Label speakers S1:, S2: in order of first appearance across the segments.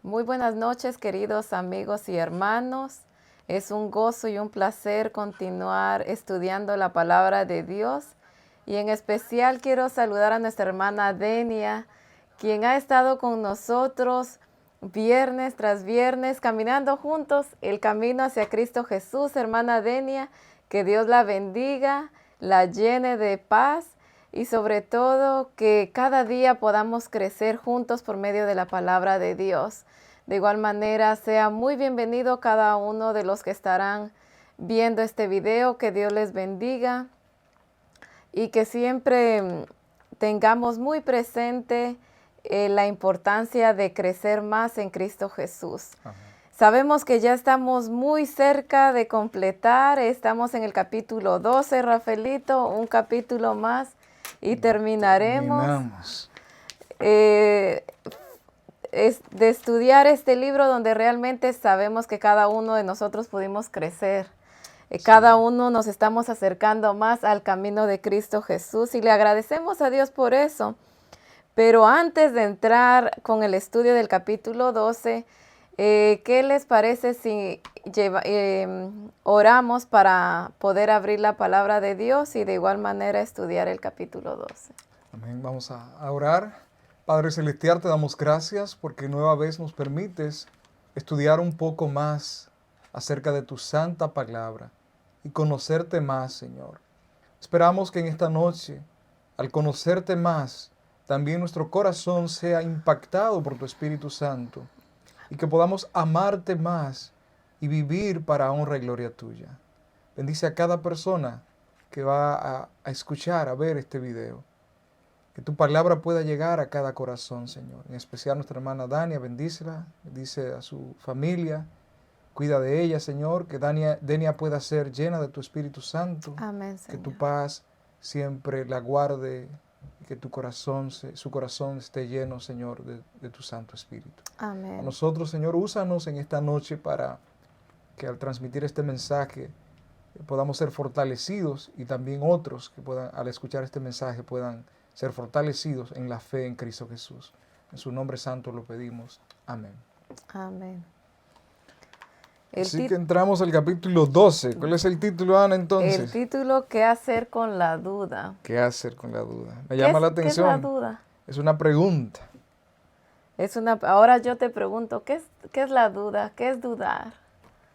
S1: Muy buenas noches, queridos amigos y hermanos. Es un gozo y un placer continuar estudiando la palabra de Dios. Y en especial quiero saludar a nuestra hermana Denia, quien ha estado con nosotros viernes tras viernes, caminando juntos el camino hacia Cristo Jesús. Hermana Denia, que Dios la bendiga, la llene de paz y sobre todo que cada día podamos crecer juntos por medio de la palabra de Dios. De igual manera, sea muy bienvenido cada uno de los que estarán viendo este video. Que Dios les bendiga y que siempre tengamos muy presente la importancia de crecer más en Cristo Jesús. Ajá. Sabemos que ya estamos muy cerca de completar, estamos en el capítulo 12, Rafaelito, un capítulo más y terminaremos. De estudiar este libro donde realmente sabemos que cada uno de nosotros pudimos crecer. Cada uno nos estamos acercando más al camino de Cristo Jesús y le agradecemos a Dios por eso. Pero antes de entrar con el estudio del capítulo 12, ¿qué les parece si oramos para poder abrir la palabra de Dios y de igual manera estudiar el capítulo 12?
S2: Amén. Vamos a orar. Padre Celestial, te damos gracias porque nueva vez nos permites estudiar un poco más acerca de tu santa palabra y conocerte más, Señor. Esperamos que en esta noche, al conocerte más, también nuestro corazón sea impactado por tu Espíritu Santo y que podamos amarte más y vivir para honra y gloria tuya. Bendice a cada persona que va a escuchar, a ver este video. Que tu palabra pueda llegar a cada corazón, Señor. En especial a nuestra hermana Dania, bendícela, bendice a su familia, cuida de ella, Señor. Que Denia pueda ser llena de tu Espíritu Santo.
S1: Amén, Señor.
S2: Que tu paz siempre la guarde y que su corazón esté lleno, Señor, de tu Santo Espíritu.
S1: Amén.
S2: A nosotros, Señor, úsanos en esta noche para que al transmitir este mensaje podamos ser fortalecidos y también otros que puedan, al escuchar este mensaje, puedan ser fortalecidos en la fe en Cristo Jesús. En su nombre santo lo pedimos. Amén.
S1: Amén.
S2: Así que entramos al capítulo 12. ¿Cuál es el título, Ana, entonces?
S1: El título, ¿qué hacer con la duda?
S2: ¿Qué hacer con la duda? Me llama la atención.
S1: ¿Qué es la duda?
S2: Es una pregunta.
S1: Ahora yo te pregunto, ¿qué es la duda? ¿Qué es dudar?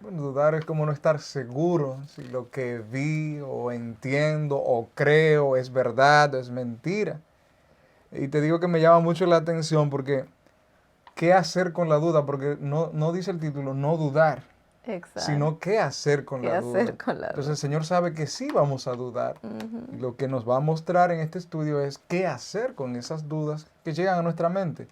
S2: Bueno, dudar es como no estar seguro si lo que vi o entiendo o creo es verdad o es mentira. Y te digo que me llama mucho la atención porque ¿qué hacer con la duda? Porque no dice el título, no dudar.
S1: Exacto.
S2: Sino qué hacer con la duda. Entonces el Señor sabe que sí vamos a dudar. Y lo que nos va a mostrar en este estudio es qué hacer con esas dudas que llegan a nuestra mente.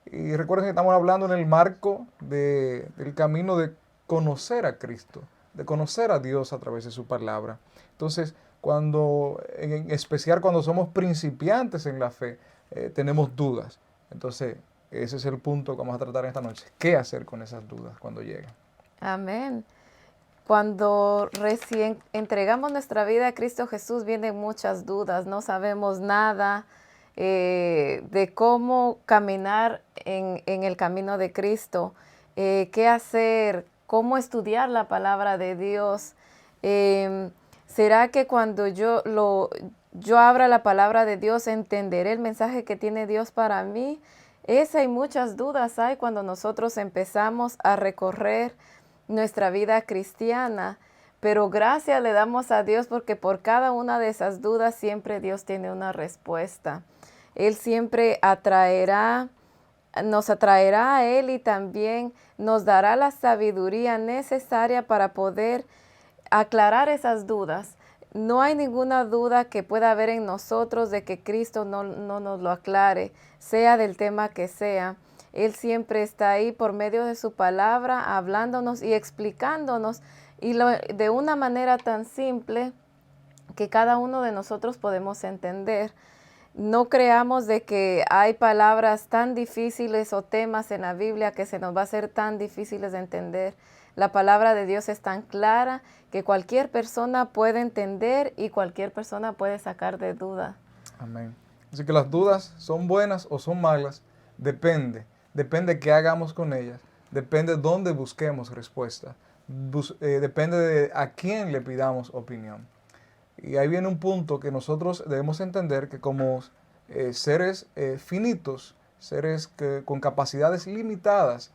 S2: Y recuerden que estamos hablando en el marco del camino de conocer a Cristo, de conocer a Dios a través de su palabra. Entonces, en especial cuando somos principiantes en la fe, tenemos dudas. Entonces, ese es el punto que vamos a tratar esta noche. ¿Qué hacer con esas dudas cuando llegan?
S1: Amén. Cuando recién entregamos nuestra vida a Cristo Jesús, vienen muchas dudas. No sabemos nada de cómo caminar en el camino de Cristo, qué hacer, cómo estudiar la palabra de Dios. ¿Será que cuando yo abra la palabra de Dios entenderé el mensaje que tiene Dios para mí? Esa y muchas dudas hay cuando nosotros empezamos a recorrer nuestra vida cristiana, pero gracias le damos a Dios porque por cada una de esas dudas siempre Dios tiene una respuesta. Él siempre nos atraerá a Él y también nos dará la sabiduría necesaria para poder aclarar esas dudas. No hay ninguna duda que pueda haber en nosotros de que Cristo no nos lo aclare, sea del tema que sea. Él siempre está ahí por medio de su palabra, hablándonos y explicándonos, y de una manera tan simple que cada uno de nosotros podemos entender. No creamos de que hay palabras tan difíciles o temas en la Biblia que se nos va a hacer tan difíciles de entender. La palabra de Dios es tan clara que cualquier persona puede entender y cualquier persona puede sacar de duda.
S2: Amén. Así que las dudas son buenas o son malas, depende depende qué hagamos con ellas, depende dónde busquemos respuesta, depende de a quién le pidamos opinión. Y ahí viene un punto que nosotros debemos entender que como seres finitos, seres con capacidades limitadas,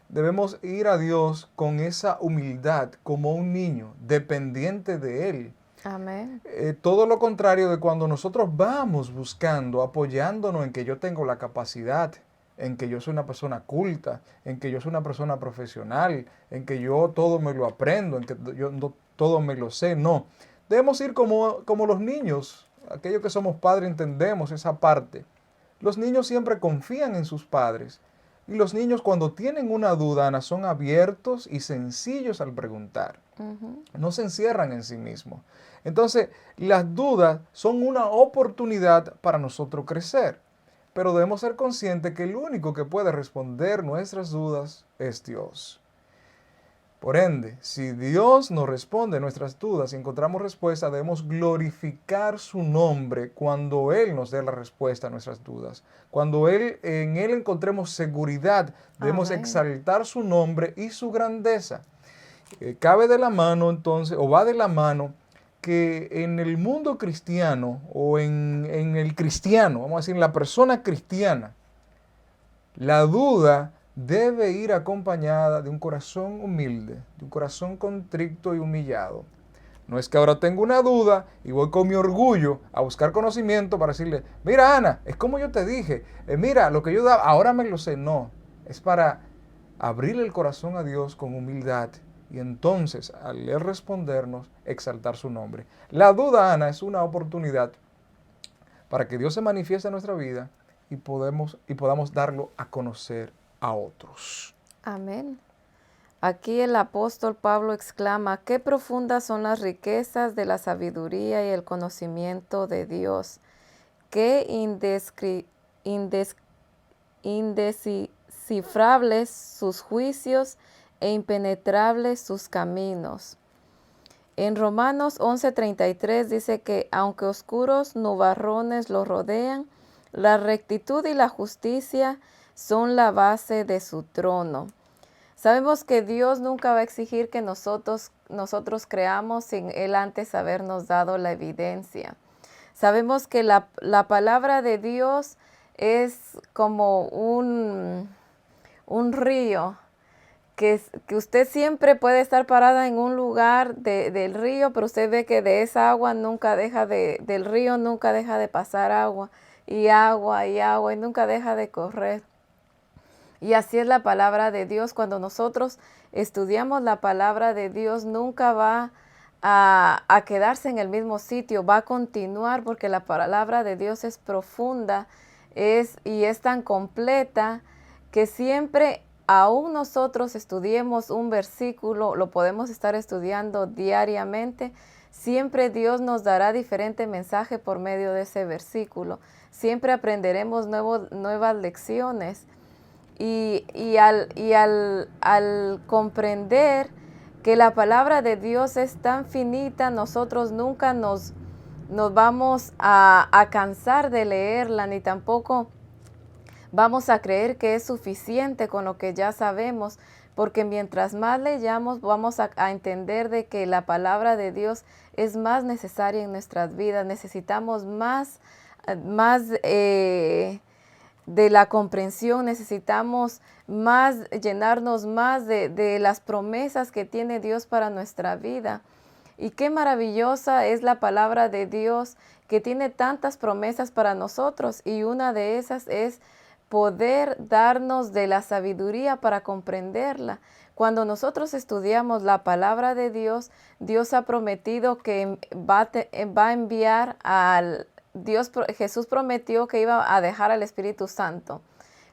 S2: debemos ir a Dios con esa humildad, como un niño, dependiente de Él.
S1: Amén.
S2: Todo lo contrario de cuando nosotros vamos buscando, apoyándonos en que yo tengo la capacidad, en que yo soy una persona culta, en que yo soy una persona profesional, en que yo todo me lo aprendo, en que yo todo me lo sé. No, debemos ir como los niños, aquellos que somos padres entendemos esa parte. Los niños siempre confían en sus padres. Y los niños cuando tienen una duda, Ana, son abiertos y sencillos al preguntar. No se encierran en sí mismos. Entonces, las dudas son una oportunidad para nosotros crecer. Pero debemos ser conscientes que el único que puede responder nuestras dudas es Dios. Por ende, si Dios nos responde nuestras dudas y encontramos respuesta, debemos glorificar su nombre cuando Él nos dé la respuesta a nuestras dudas. Cuando en Él encontremos seguridad, debemos
S1: Amén.
S2: exaltar su nombre y su grandeza. Cabe de la mano entonces, o va de la mano, que en el mundo cristiano o en el cristiano, vamos a decir, en la persona cristiana, la duda debe ir acompañada de un corazón humilde, de un corazón contrito y humillado. No es que ahora tengo una duda y voy con mi orgullo a buscar conocimiento para decirle, mira Ana, es como yo te dije, mira, lo que yo daba, ahora me lo sé. No, es para abrirle el corazón a Dios con humildad y entonces al Él respondernos, exaltar su nombre. La duda, Ana, es una oportunidad para que Dios se manifieste en nuestra vida y podamos darlo a conocer a otros.
S1: Amén. Aquí el apóstol Pablo exclama, qué profundas son las riquezas de la sabiduría y el conocimiento de Dios, qué indescifrables sus juicios e impenetrables sus caminos. En Romanos 11:33 dice que aunque oscuros nubarrones lo rodean, la rectitud y la justicia son la base de su trono. Sabemos que Dios nunca va a exigir que nosotros creamos sin Él antes habernos dado la evidencia. Sabemos que la palabra de Dios es como un río, que usted siempre puede estar parada en un lugar del río, pero usted ve que de esa agua del río nunca deja de pasar agua, y agua, y agua, y nunca deja de correr. Y así es la palabra de Dios. Cuando nosotros estudiamos la palabra de Dios, nunca va a quedarse en el mismo sitio, va a continuar porque la palabra de Dios es profunda y es tan completa que siempre, aún nosotros estudiemos un versículo, lo podemos estar estudiando diariamente, siempre Dios nos dará diferente mensaje por medio de ese versículo. Siempre aprenderemos nuevas lecciones. Y al comprender que la palabra de Dios es tan finita, nosotros nunca nos vamos a cansar de leerla, ni tampoco vamos a creer que es suficiente con lo que ya sabemos, porque mientras más leyamos vamos a entender de que la palabra de Dios es más necesaria en nuestras vidas. Necesitamos más de la comprensión, necesitamos llenarnos más de las promesas que tiene Dios para nuestra vida. Y qué maravillosa es la palabra de Dios, que tiene tantas promesas para nosotros, y una de esas es poder darnos de la sabiduría para comprenderla. Cuando nosotros estudiamos la palabra de Dios, Dios ha prometido que va a enviar Jesús prometió que iba a dejar al Espíritu Santo.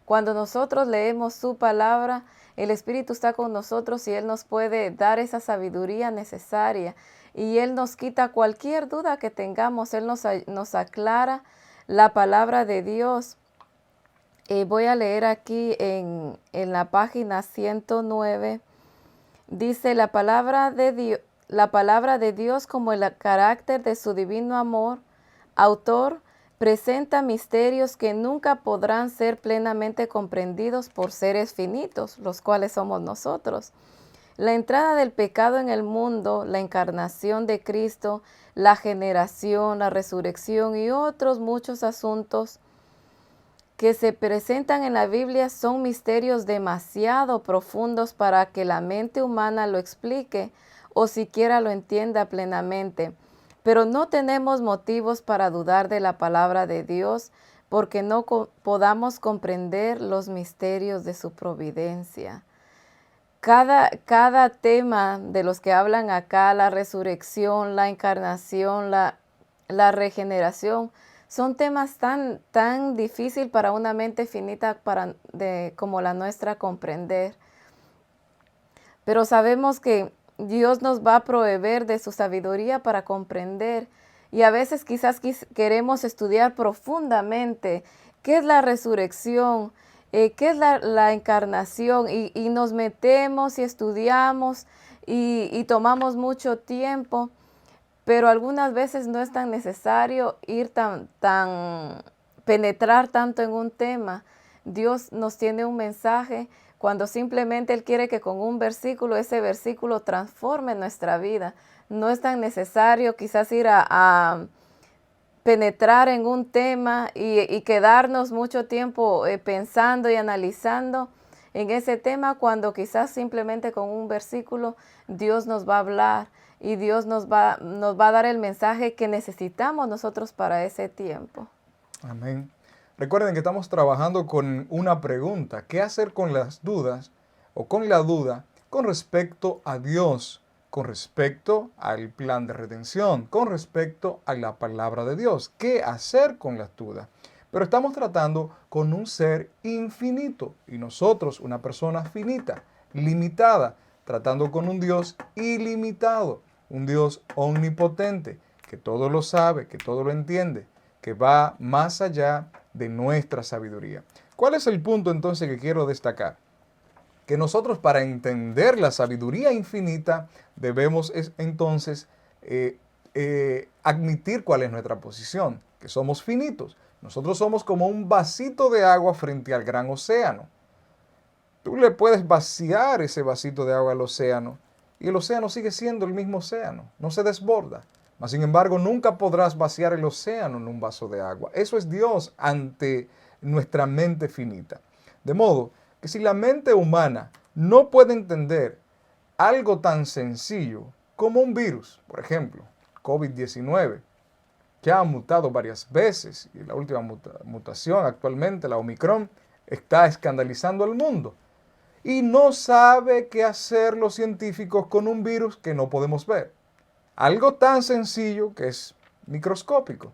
S1: Cuando nosotros leemos su palabra, el Espíritu está con nosotros y Él nos puede dar esa sabiduría necesaria. Y Él nos quita cualquier duda que tengamos. Él nos aclara la palabra de Dios. Voy a leer aquí en la página 109. Dice la palabra de Dios como el carácter de su divino amor, autor presenta misterios que nunca podrán ser plenamente comprendidos por seres finitos, los cuales somos nosotros. La entrada del pecado en el mundo, la encarnación de Cristo, la generación, la resurrección y otros muchos asuntos que se presentan en la Biblia son misterios demasiado profundos para que la mente humana lo explique o siquiera lo entienda plenamente. Pero no tenemos motivos para dudar de la palabra de Dios porque no podamos comprender los misterios de su providencia. Cada tema de los que hablan acá, la resurrección, la encarnación, la regeneración, son temas tan difíciles para una mente finita como la nuestra comprender. Pero sabemos que Dios nos va a proveer de su sabiduría para comprender. Y a veces quizás queremos estudiar profundamente qué es la resurrección, qué es la encarnación, y nos metemos y estudiamos y tomamos mucho tiempo, pero algunas veces no es tan necesario penetrar tanto en un tema. Dios nos tiene un mensaje cuando simplemente Él quiere que con un versículo, ese versículo transforme nuestra vida. No es tan necesario quizás ir a penetrar en un tema y quedarnos mucho tiempo pensando y analizando en ese tema, cuando quizás simplemente con un versículo Dios nos va a hablar y Dios nos va a dar el mensaje que necesitamos nosotros para ese tiempo.
S2: Amén. Recuerden que estamos trabajando con una pregunta: ¿qué hacer con las dudas o con la duda con respecto a Dios, con respecto al plan de redención, con respecto a la palabra de Dios? ¿Qué hacer con las dudas? Pero estamos tratando con un ser infinito y nosotros una persona finita, limitada, tratando con un Dios ilimitado, un Dios omnipotente, que todo lo sabe, que todo lo entiende, que va más allá de nuestra sabiduría. ¿Cuál es el punto entonces que quiero destacar? Que nosotros, para entender la sabiduría infinita, debemos entonces admitir cuál es nuestra posición, que somos finitos. Nosotros somos como un vasito de agua frente al gran océano. Tú le puedes vaciar ese vasito de agua al océano y el océano sigue siendo el mismo océano, no se desborda. Mas, sin embargo, nunca podrás vaciar el océano en un vaso de agua. Eso es Dios ante nuestra mente finita. De modo que si la mente humana no puede entender algo tan sencillo como un virus, por ejemplo, COVID-19, que ha mutado varias veces, y la última mutación actualmente, la Omicron, está escandalizando al mundo, y no sabe qué hacer los científicos con un virus que no podemos ver. Algo tan sencillo que es microscópico.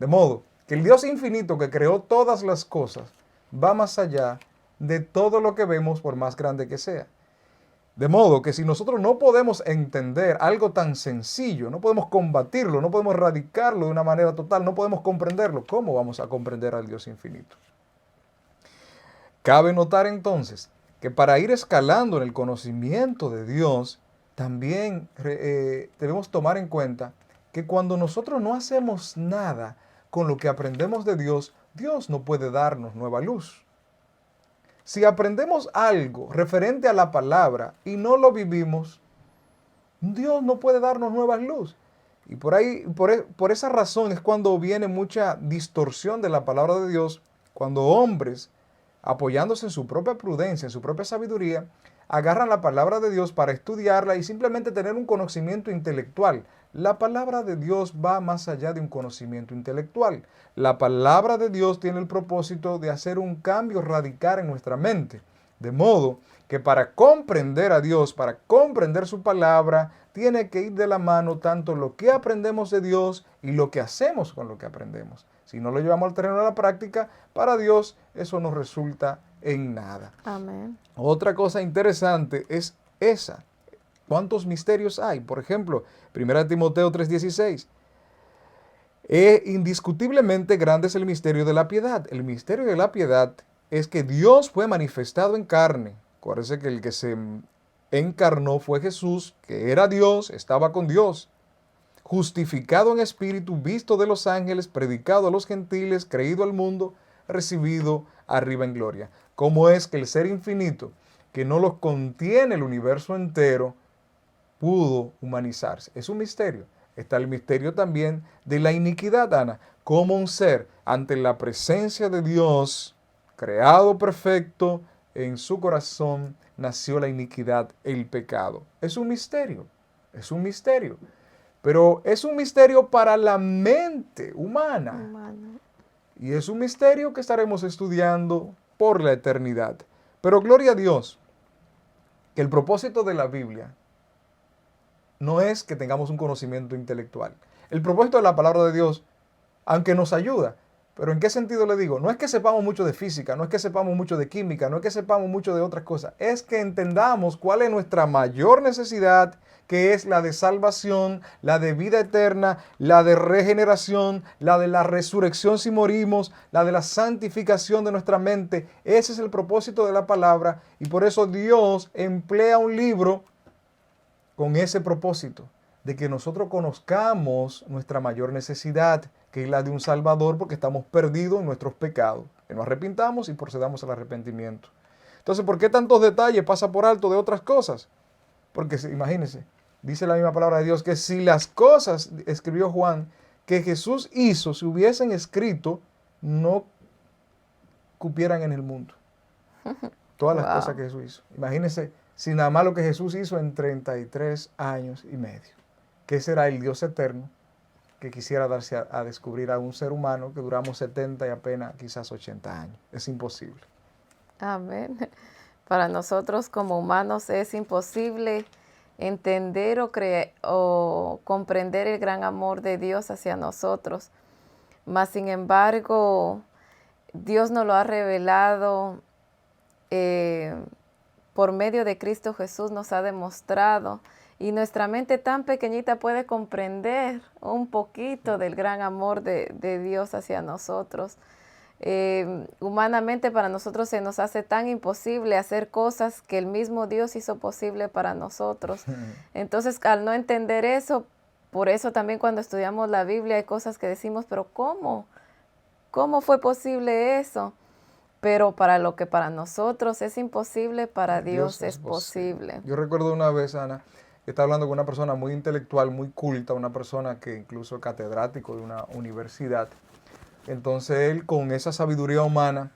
S2: De modo que el Dios infinito que creó todas las cosas va más allá de todo lo que vemos, por más grande que sea. De modo que si nosotros no podemos entender algo tan sencillo, no podemos combatirlo, no podemos erradicarlo de una manera total, no podemos comprenderlo, ¿cómo vamos a comprender al Dios infinito? Cabe notar entonces que para ir escalando en el conocimiento de Dios, también debemos tomar en cuenta que cuando nosotros no hacemos nada con lo que aprendemos de Dios, Dios no puede darnos nueva luz. Si aprendemos algo referente a la palabra y no lo vivimos, Dios no puede darnos nueva luz. Y por esa razón es cuando viene mucha distorsión de la palabra de Dios, cuando hombres, apoyándose en su propia prudencia, en su propia sabiduría, agarran la palabra de Dios para estudiarla y simplemente tener un conocimiento intelectual. La palabra de Dios va más allá de un conocimiento intelectual. La palabra de Dios tiene el propósito de hacer un cambio radical en nuestra mente. De modo que para comprender a Dios, para comprender su palabra, tiene que ir de la mano tanto lo que aprendemos de Dios y lo que hacemos con lo que aprendemos. Si no lo llevamos al terreno de la práctica, para Dios eso no resulta en nada.
S1: Amén.
S2: Otra cosa interesante es esa. ¿Cuántos misterios hay? Por ejemplo, 1 Timoteo 3:16. Indiscutiblemente grande es el misterio de la piedad. El misterio de la piedad es que Dios fue manifestado en carne. Acuérdense que el que se encarnó fue Jesús, que era Dios, estaba con Dios. justificado en espíritu, visto de los ángeles, predicado a los gentiles, creído al mundo, recibido arriba en gloria. ¿Cómo es que el ser infinito, que no los contiene el universo entero, pudo humanizarse? Es un misterio. Está el misterio también de la iniquidad, Ana. Como un ser ante la presencia de Dios, creado perfecto, en su corazón nació la iniquidad, el pecado. Es un misterio, es un misterio. Pero es un misterio para la mente humana.
S1: Humano.
S2: Y es un misterio que estaremos estudiando por la eternidad. Pero gloria a Dios, que el propósito de la Biblia no es que tengamos un conocimiento intelectual. El propósito de la palabra de Dios, aunque nos ayuda, pero ¿en qué sentido le digo? No es que sepamos mucho de física, no es que sepamos mucho de química, no es que sepamos mucho de otras cosas, es que entendamos cuál es nuestra mayor necesidad, que es la de salvación, la de vida eterna, la de regeneración, la de la resurrección si morimos, la de la santificación de nuestra mente. Ese es el propósito de la palabra y por eso Dios emplea un libro con ese propósito, de que nosotros conozcamos nuestra mayor necesidad, que es la de un Salvador, porque estamos perdidos en nuestros pecados, que nos arrepintamos y procedamos al arrepentimiento. Entonces, ¿por qué tantos detalles pasa por alto de otras cosas? Porque imagínense, dice la misma palabra de Dios, que si las cosas, escribió Juan, que Jesús hizo, se hubiesen escrito, no cupieran en el mundo. Todas las cosas que Jesús hizo. Imagínense, si nada más lo que Jesús hizo en 33 años y medio. ¿Qué será el Dios eterno que quisiera darse a descubrir a un ser humano que duramos 70 y apenas quizás 80 años? Es imposible.
S1: Amén. Para nosotros como humanos es imposible entender o comprender el gran amor de Dios hacia nosotros. Mas, sin embargo, Dios nos lo ha revelado por medio de Cristo Jesús, nos ha demostrado. Y nuestra mente tan pequeñita puede comprender un poquito del gran amor de Dios hacia nosotros. Humanamente para nosotros se nos hace tan imposible hacer cosas que el mismo Dios hizo posible para nosotros. Entonces, al no entender eso, por eso también cuando estudiamos la Biblia hay cosas que decimos, pero ¿cómo? ¿Cómo fue posible eso? Pero para lo que para nosotros es imposible, para Dios es posible.
S2: Yo recuerdo una vez, Ana, que estaba hablando con una persona muy intelectual, muy culta, una persona que incluso es catedrático de una universidad. Entonces él, con esa sabiduría humana,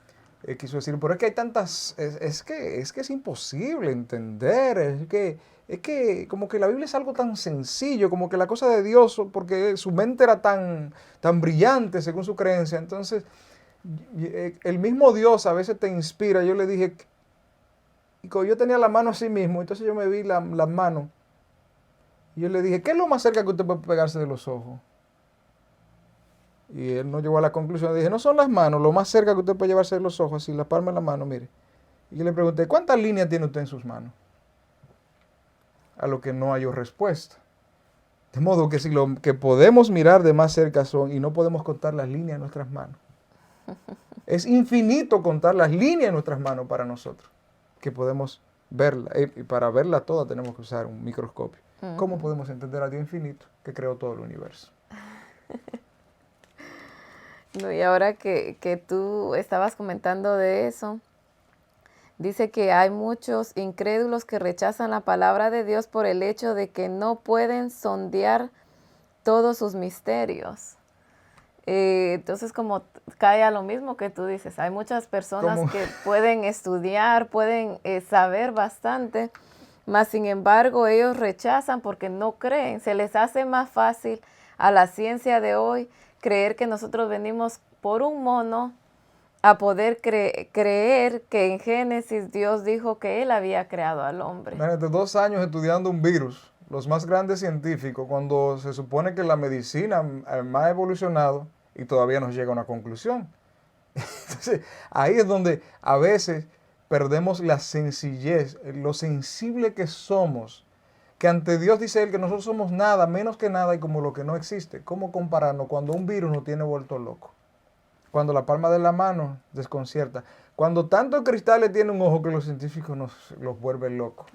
S2: quiso decir, pero es que hay tantas, es que es imposible entender, es que como que la Biblia es algo tan sencillo, como que la cosa de Dios, porque su mente era tan brillante según su creencia. Entonces, el mismo Dios a veces te inspira. Yo le dije, y como yo tenía la mano así mismo, entonces yo me vi las manos, y yo le dije, ¿qué es lo más cerca que usted puede pegarse de los ojos? Y él no llegó a la conclusión. Le dije, no son las manos, lo más cerca que usted puede llevarse de los ojos, así, la palma de la mano, mire. Y yo le pregunté, ¿cuántas líneas tiene usted en sus manos? A lo que no halló respuesta. De modo que si lo que podemos mirar de más cerca son, y no podemos contar las líneas de nuestras manos. Es infinito contar las líneas de nuestras manos para nosotros, que podemos verla. Y para verla toda tenemos que usar un microscopio. ¿Cómo podemos entender a Dios infinito que creó todo el universo?
S1: No, y ahora que tú estabas comentando de eso, dice que hay muchos incrédulos que rechazan la palabra de Dios por el hecho de que no pueden sondear todos sus misterios. Entonces, como cae a lo mismo que tú dices, hay muchas personas que pueden estudiar, pueden saber bastante, mas sin embargo ellos rechazan porque no creen. Se les hace más fácil a la ciencia de hoy creer que nosotros venimos por un mono a poder creer que en Génesis Dios dijo que Él había creado al hombre.
S2: Imagínate, 2 años estudiando un virus, los más grandes científicos, cuando se supone que la medicina más ha evolucionado y todavía nos llega a una conclusión. Entonces, ahí es donde a veces perdemos la sencillez, lo sensible que somos, que ante Dios dice Él que nosotros somos nada, menos que nada y como lo que no existe. ¿Cómo compararnos cuando un virus nos tiene vuelto loco? Cuando la palma de la mano desconcierta. Cuando tantos cristales tiene un ojo que los científicos los vuelven locos.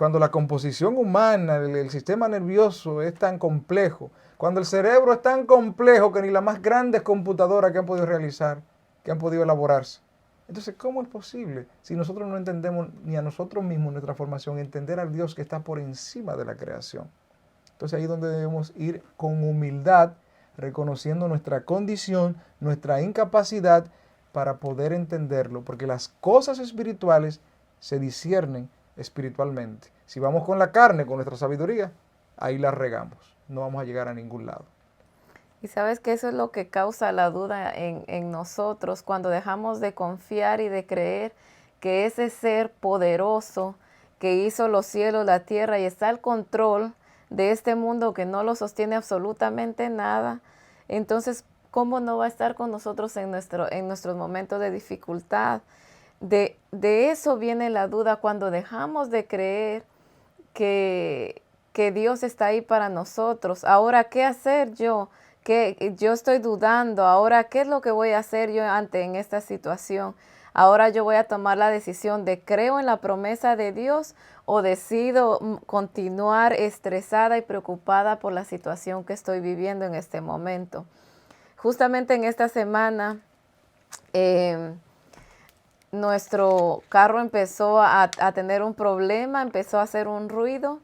S2: cuando la composición humana, el sistema nervioso es tan complejo, cuando el cerebro es tan complejo que ni las más grandes computadoras que han podido realizar, que han podido elaborarse. Entonces, ¿cómo es posible si nosotros no entendemos ni a nosotros mismos nuestra formación, entender al Dios que está por encima de la creación? Entonces ahí es donde debemos ir con humildad, reconociendo nuestra condición, nuestra incapacidad para poder entenderlo, porque las cosas espirituales se disciernen espiritualmente. Si vamos con la carne, con nuestra sabiduría, ahí la regamos, no vamos a llegar a ningún lado.
S1: Y sabes que eso es lo que causa la duda en nosotros, cuando dejamos de confiar y de creer que ese ser poderoso que hizo los cielos, la tierra y está al control de este mundo que no lo sostiene absolutamente nada, entonces, ¿cómo no va a estar con nosotros en nuestros momentos de dificultad? De eso viene la duda, cuando dejamos de creer que Dios está ahí para nosotros. Ahora, ¿qué hacer yo? Que yo estoy dudando, ahora, ¿qué es lo que voy a hacer yo en esta situación? Ahora yo voy a tomar la decisión de creo en la promesa de Dios o decido continuar estresada y preocupada por la situación que estoy viviendo en este momento. Justamente en esta semana, nuestro carro empezó a tener un problema, empezó a hacer un ruido.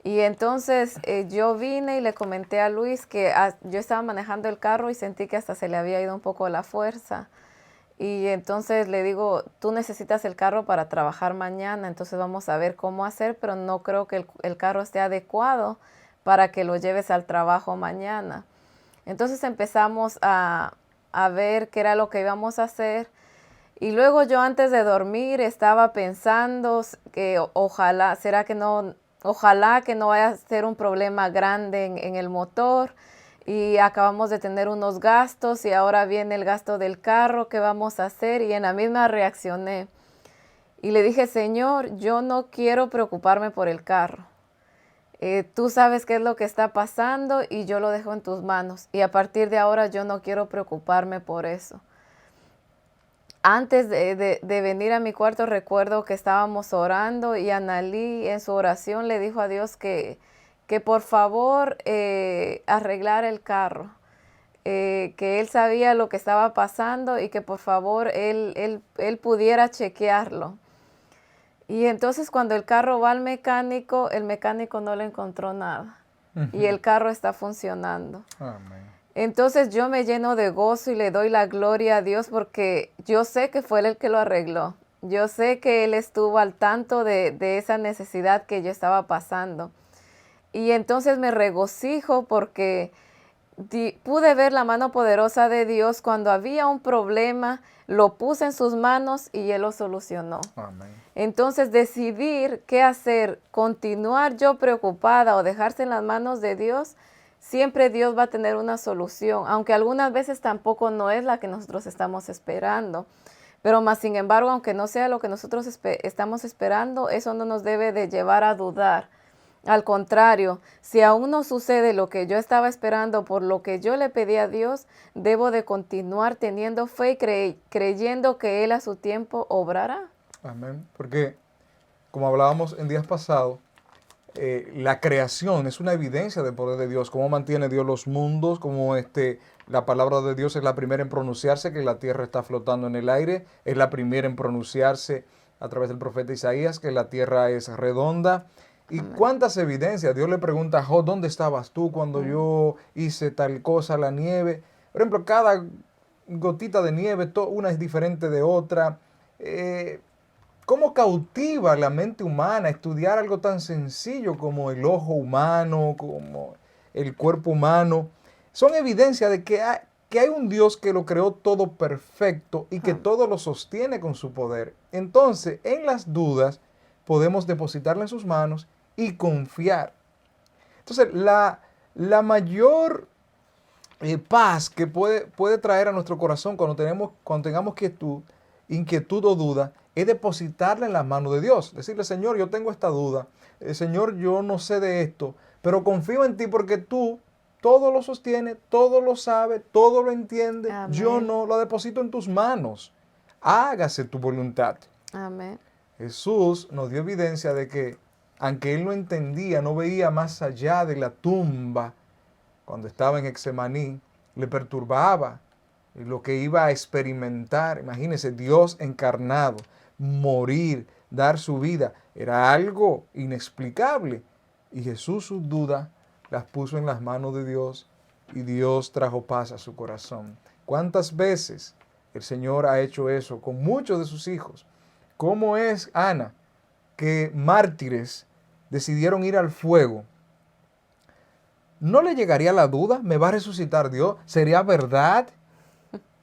S1: Y entonces yo vine y le comenté a Luis que yo estaba manejando el carro y sentí que hasta se le había ido un poco la fuerza. Y entonces le digo, tú necesitas el carro para trabajar mañana, entonces vamos a ver cómo hacer, pero no creo que el carro esté adecuado para que lo lleves al trabajo mañana. Entonces empezamos a ver qué era lo que íbamos a hacer. Y luego yo antes de dormir estaba pensando que ojalá que no vaya a ser un problema grande en el motor, y acabamos de tener unos gastos y ahora viene el gasto del carro, ¿qué vamos a hacer? Y en la misma reaccioné y le dije, Señor, yo no quiero preocuparme por el carro. Tú sabes qué es lo que está pasando y yo lo dejo en tus manos. Y a partir de ahora yo no quiero preocuparme por eso. Antes de venir a mi cuarto recuerdo que estábamos orando y Analí en su oración le dijo a Dios que por favor arreglara el carro, que él sabía lo que estaba pasando y que por favor él pudiera chequearlo. Y entonces cuando el carro va al mecánico, el mecánico no le encontró nada y el carro está funcionando.
S2: Amén.
S1: Entonces yo me lleno de gozo y le doy la gloria a Dios porque yo sé que fue Él el que lo arregló. Yo sé que Él estuvo al tanto de esa necesidad que yo estaba pasando. Y entonces me regocijo porque pude ver la mano poderosa de Dios cuando había un problema, lo puse en sus manos y Él lo solucionó.
S2: Amén.
S1: Entonces decidir qué hacer, continuar yo preocupada o dejarse en las manos de Dios, siempre Dios va a tener una solución, aunque algunas veces tampoco no es la que nosotros estamos esperando. Pero más sin embargo, aunque no sea lo que nosotros estamos esperando, eso no nos debe de llevar a dudar. Al contrario, si aún no sucede lo que yo estaba esperando por lo que yo le pedí a Dios, debo de continuar teniendo fe y creyendo que Él a su tiempo obrará.
S2: Amén. Porque, como hablábamos en días pasados, la creación es una evidencia del poder de Dios. Cómo mantiene Dios los mundos, cómo la palabra de Dios es la primera en pronunciarse, que la tierra está flotando en el aire, es la primera en pronunciarse a través del profeta Isaías, que la tierra es redonda. ¿Y cuántas evidencias? Dios le pregunta a Job, ¿dónde estabas tú cuando yo hice tal cosa, la nieve? Por ejemplo, cada gotita de nieve, una es diferente de otra. ¿Cómo cautiva la mente humana estudiar algo tan sencillo como el ojo humano, como el cuerpo humano? Son evidencia de que hay un Dios que lo creó todo perfecto y que todo lo sostiene con su poder. Entonces, en las dudas, podemos depositarla en sus manos y confiar. Entonces, la mayor paz que puede traer a nuestro corazón cuando tengamos inquietud o duda, es depositarla en las manos de Dios. Decirle, Señor, yo tengo esta duda. Señor, yo no sé de esto, pero confío en ti porque tú todo lo sostiene, todo lo sabe, todo lo entiende.
S1: Amén.
S2: Yo no, lo deposito en tus manos. Hágase tu voluntad.
S1: Amén.
S2: Jesús nos dio evidencia de que aunque él no entendía, no veía más allá de la tumba, cuando estaba en Getsemaní, le perturbaba lo que iba a experimentar. Imagínense, Dios encarnado, morir, dar su vida, era algo inexplicable. Y Jesús sus dudas las puso en las manos de Dios y Dios trajo paz a su corazón. ¿Cuántas veces el Señor ha hecho eso con muchos de sus hijos? ¿Cómo es, Ana, que mártires decidieron ir al fuego? ¿No le llegaría la duda? ¿Me va a resucitar Dios? ¿Sería verdad?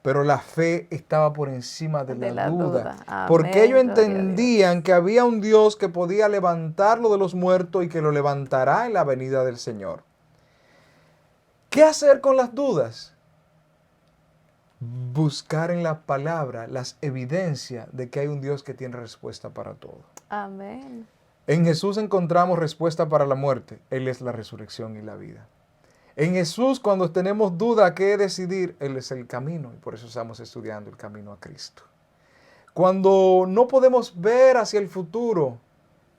S2: Pero la fe estaba por encima de la duda. Porque ellos entendían que había un Dios que podía levantarlo de los muertos y que lo levantará en la venida del Señor. ¿Qué hacer con las dudas? Buscar en la palabra las evidencias de que hay un Dios que tiene respuesta para todo.
S1: Amén.
S2: En Jesús encontramos respuesta para la muerte. Él es la resurrección y la vida. En Jesús, cuando tenemos duda qué decidir, Él es el camino. Y por eso estamos estudiando el camino a Cristo. Cuando no podemos ver hacia el futuro,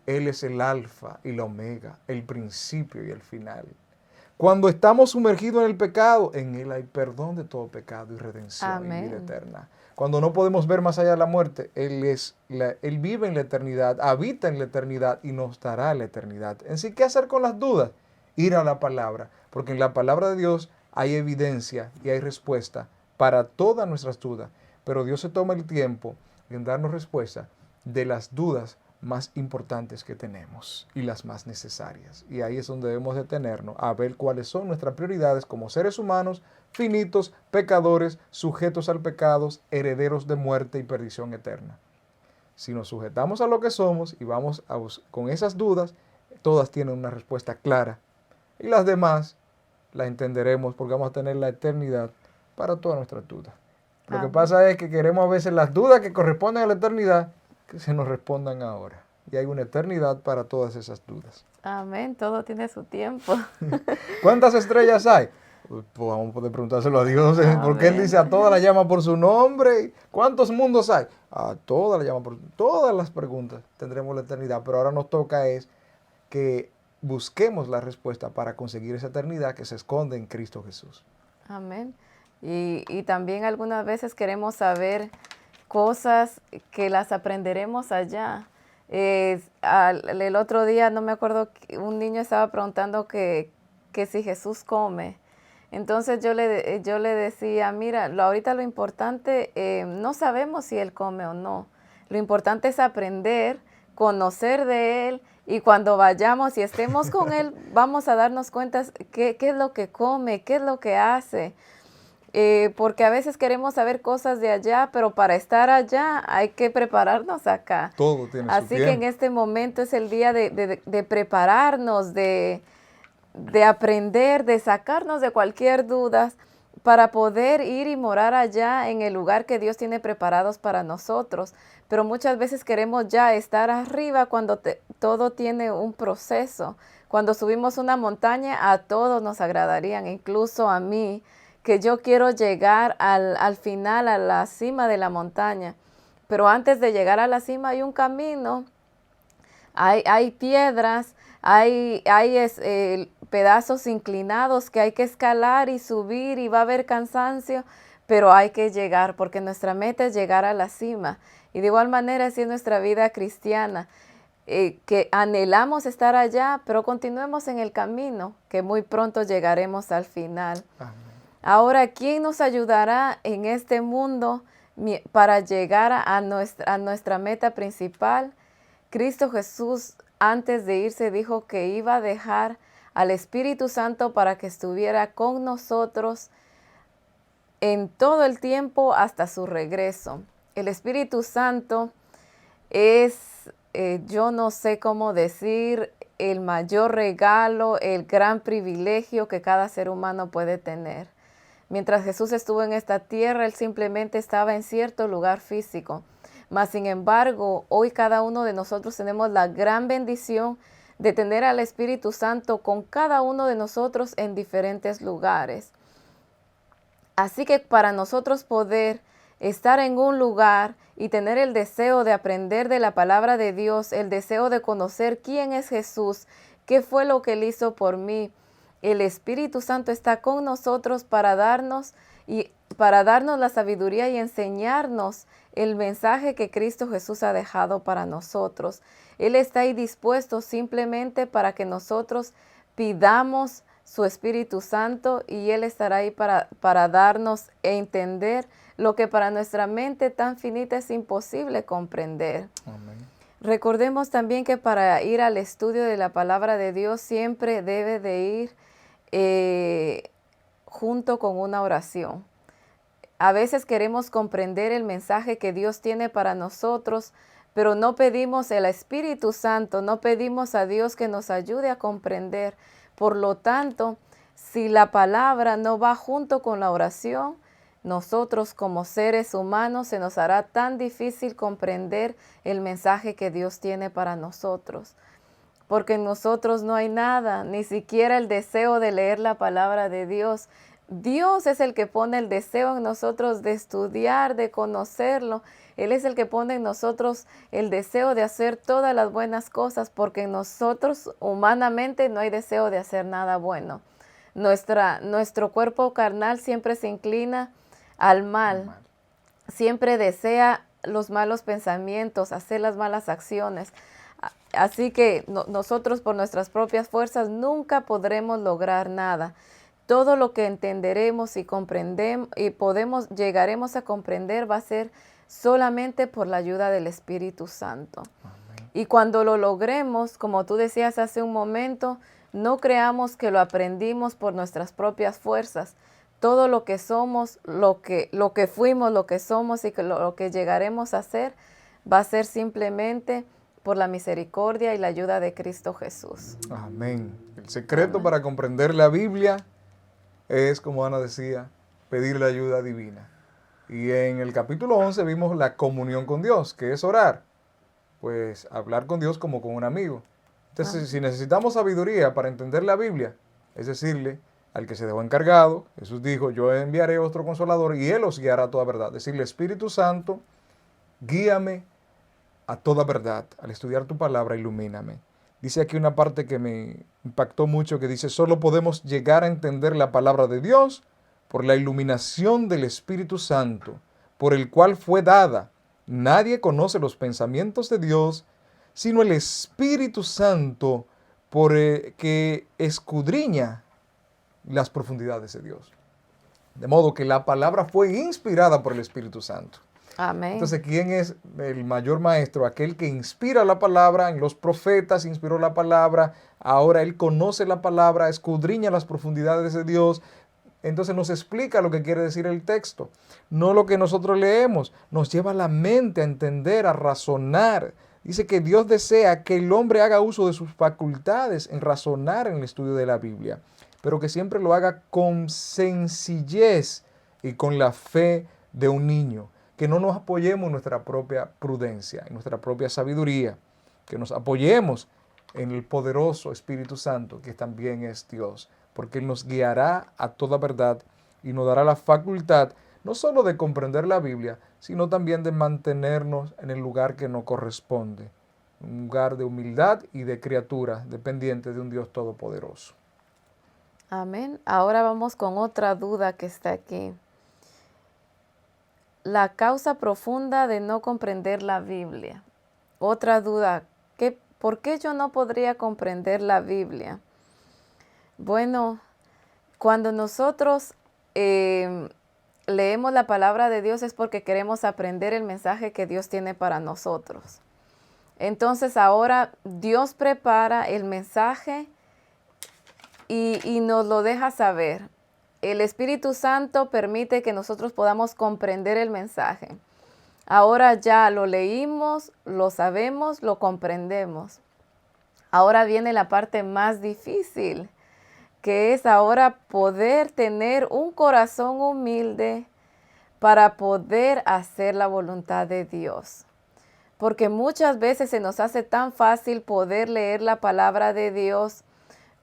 S2: Él es el alfa y la omega, el principio y el final. Cuando estamos sumergidos en el pecado, en Él hay perdón de todo pecado y redención. Amén. Y vida eterna. Cuando no podemos ver más allá de la muerte, Él vive en la eternidad, habita en la eternidad y nos dará la eternidad. Así, ¿qué hacer con las dudas? Ir a la palabra, porque en la palabra de Dios hay evidencia y hay respuesta para todas nuestras dudas. Pero Dios se toma el tiempo en darnos respuesta de las dudas más importantes que tenemos y las más necesarias. Y ahí es donde debemos detenernos a ver cuáles son nuestras prioridades como seres humanos, finitos, pecadores, sujetos al pecado, herederos de muerte y perdición eterna. Si nos sujetamos a lo que somos y vamos con esas dudas, todas tienen una respuesta clara. Y las demás las entenderemos porque vamos a tener la eternidad para todas nuestras dudas. Lo que pasa es que queremos a veces las dudas que corresponden a la eternidad que se nos respondan ahora. Y hay una eternidad para todas esas dudas.
S1: Amén, todo tiene su tiempo.
S2: ¿Cuántas estrellas hay? Pues vamos a poder preguntárselo a Dios, porque Él dice a todas las llama por su nombre. ¿Cuántos mundos hay? A todas las llama por su nombre. Todas las preguntas tendremos la eternidad, pero ahora nos toca es que busquemos la respuesta para conseguir esa eternidad que se esconde en Cristo Jesús.
S1: Amén. Y también algunas veces queremos saber cosas que las aprenderemos allá. El otro día, no me acuerdo, un niño estaba preguntando que si Jesús come. Entonces yo le decía, mira, ahorita lo importante, no sabemos si Él come o no. Lo importante es aprender, conocer de Él, y cuando vayamos y estemos con Él, vamos a darnos cuenta qué es lo que come, qué es lo que hace. Porque a veces queremos saber cosas de allá, pero para estar allá hay que prepararnos acá.
S2: Todo tiene su tiempo.
S1: Así que en este momento es el día de prepararnos, de aprender, de sacarnos de cualquier duda para poder ir y morar allá en el lugar que Dios tiene preparados para nosotros. Pero muchas veces queremos ya estar arriba cuando todo tiene un proceso. Cuando subimos una montaña, a todos nos agradarían, incluso a mí, que yo quiero llegar al final, a la cima de la montaña. Pero antes de llegar a la cima hay un camino, hay piedras, hay pedazos inclinados que hay que escalar y subir y va a haber cansancio, pero hay que llegar porque nuestra meta es llegar a la cima. Y de igual manera así es nuestra vida cristiana, que anhelamos estar allá, pero continuemos en el camino, que muy pronto llegaremos al final. Amén. Ahora, ¿quién nos ayudará en este mundo para llegar a nuestra meta principal? Cristo Jesús, antes de irse, dijo que iba a dejar al Espíritu Santo para que estuviera con nosotros en todo el tiempo hasta su regreso. El Espíritu Santo es, yo no sé cómo decir, el mayor regalo, el gran privilegio que cada ser humano puede tener. Mientras Jesús estuvo en esta tierra, Él simplemente estaba en cierto lugar físico. Mas, sin embargo, hoy cada uno de nosotros tenemos la gran bendición de tener al Espíritu Santo con cada uno de nosotros en diferentes lugares. Así que para nosotros poder estar en un lugar y tener el deseo de aprender de la palabra de Dios, el deseo de conocer quién es Jesús, qué fue lo que Él hizo por mí. El Espíritu Santo está con nosotros para darnos la sabiduría y enseñarnos el mensaje que Cristo Jesús ha dejado para nosotros. Él está ahí dispuesto simplemente para que nosotros pidamos su Espíritu Santo y Él estará ahí para darnos e entender lo que para nuestra mente tan finita es imposible comprender.
S2: Amén.
S1: Recordemos también que para ir al estudio de la palabra de Dios siempre debe de ir junto con una oración. A veces queremos comprender el mensaje que Dios tiene para nosotros, pero no pedimos el Espíritu Santo, no pedimos a Dios que nos ayude a comprender. Por lo tanto, si la palabra no va junto con la oración, nosotros como seres humanos se nos hará tan difícil comprender el mensaje que Dios tiene para nosotros. Porque en nosotros no hay nada, ni siquiera el deseo de leer la palabra de Dios. Dios es el que pone el deseo en nosotros de estudiar, de conocerlo. Él es el que pone en nosotros el deseo de hacer todas las buenas cosas, porque en nosotros humanamente no hay deseo de hacer nada bueno. Nuestro cuerpo carnal siempre se inclina al mal, siempre desea los malos pensamientos, hacer las malas acciones. Así que nosotros por nuestras propias fuerzas nunca podremos lograr nada. Todo lo que entenderemos y comprendemos y llegaremos a comprender va a ser solamente por la ayuda del Espíritu Santo. Amén. Y cuando lo logremos, como tú decías hace un momento, no creamos que lo aprendimos por nuestras propias fuerzas. Todo lo que somos, lo que fuimos, lo que somos y lo que llegaremos a ser, va a ser simplemente por la misericordia y la ayuda de Cristo Jesús.
S2: Amén. El secreto para comprender la Biblia es, como Ana decía, pedir la ayuda divina. Y en el capítulo 11 vimos la comunión con Dios, que es orar. Pues hablar con Dios como con un amigo. Entonces, si necesitamos sabiduría para entender la Biblia, es decirle al que se dejó encargado, Jesús dijo, yo enviaré otro consolador y Él os guiará a toda verdad. Decirle, Espíritu Santo, guíame a toda verdad. Al estudiar tu palabra, ilumíname. Dice aquí una parte que me impactó mucho, que dice, solo podemos llegar a entender la palabra de Dios por la iluminación del Espíritu Santo, por el cual fue dada. Nadie conoce los pensamientos de Dios, sino el Espíritu Santo, que escudriña las profundidades de Dios. De modo que la palabra fue inspirada por el Espíritu Santo.
S1: Amén.
S2: Entonces, ¿quién es el mayor maestro? Aquel que inspira la palabra, en los profetas inspiró la palabra, ahora él conoce la palabra, escudriña las profundidades de Dios, entonces nos explica lo que quiere decir el texto. No lo que nosotros leemos, nos lleva a la mente a entender, a razonar. Dice que Dios desea que el hombre haga uso de sus facultades en razonar en el estudio de la Biblia, pero que siempre lo haga con sencillez y con la fe de un niño. Que no nos apoyemos en nuestra propia prudencia, en nuestra propia sabiduría, que nos apoyemos en el poderoso Espíritu Santo, que también es Dios, porque Él nos guiará a toda verdad y nos dará la facultad no solo de comprender la Biblia, sino también de mantenernos en el lugar que nos corresponde, un lugar de humildad y de criatura dependiente de un Dios todopoderoso.
S1: Amén. Ahora vamos con otra duda que está aquí. La causa profunda de no comprender la Biblia. Otra duda, ¿por qué yo no podría comprender la Biblia? Bueno, cuando nosotros leemos la palabra de Dios es porque queremos aprender el mensaje que Dios tiene para nosotros. Entonces ahora Dios prepara el mensaje y nos lo deja saber. El Espíritu Santo permite que nosotros podamos comprender el mensaje. Ahora ya lo leímos, lo sabemos, lo comprendemos. Ahora viene la parte más difícil, que es ahora poder tener un corazón humilde para poder hacer la voluntad de Dios. Porque muchas veces se nos hace tan fácil poder leer la palabra de Dios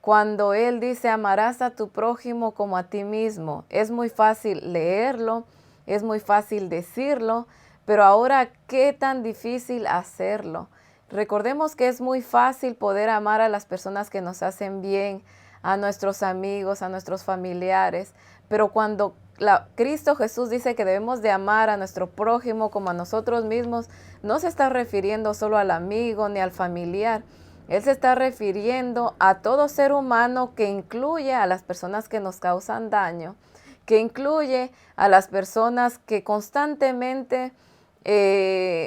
S1: cuando Él dice, amarás a tu prójimo como a ti mismo. Es muy fácil leerlo, es muy fácil decirlo, Pero ahora, ¿qué tan difícil hacerlo? Recordemos que es muy fácil poder amar a las personas que nos hacen bien, a nuestros amigos, a nuestros familiares, pero cuando Cristo Jesús dice que debemos de amar a nuestro prójimo como a nosotros mismos, no se está refiriendo solo al amigo ni al familiar. Él se está refiriendo a todo ser humano, que incluye a las personas que nos causan daño, que incluye a las personas que constantemente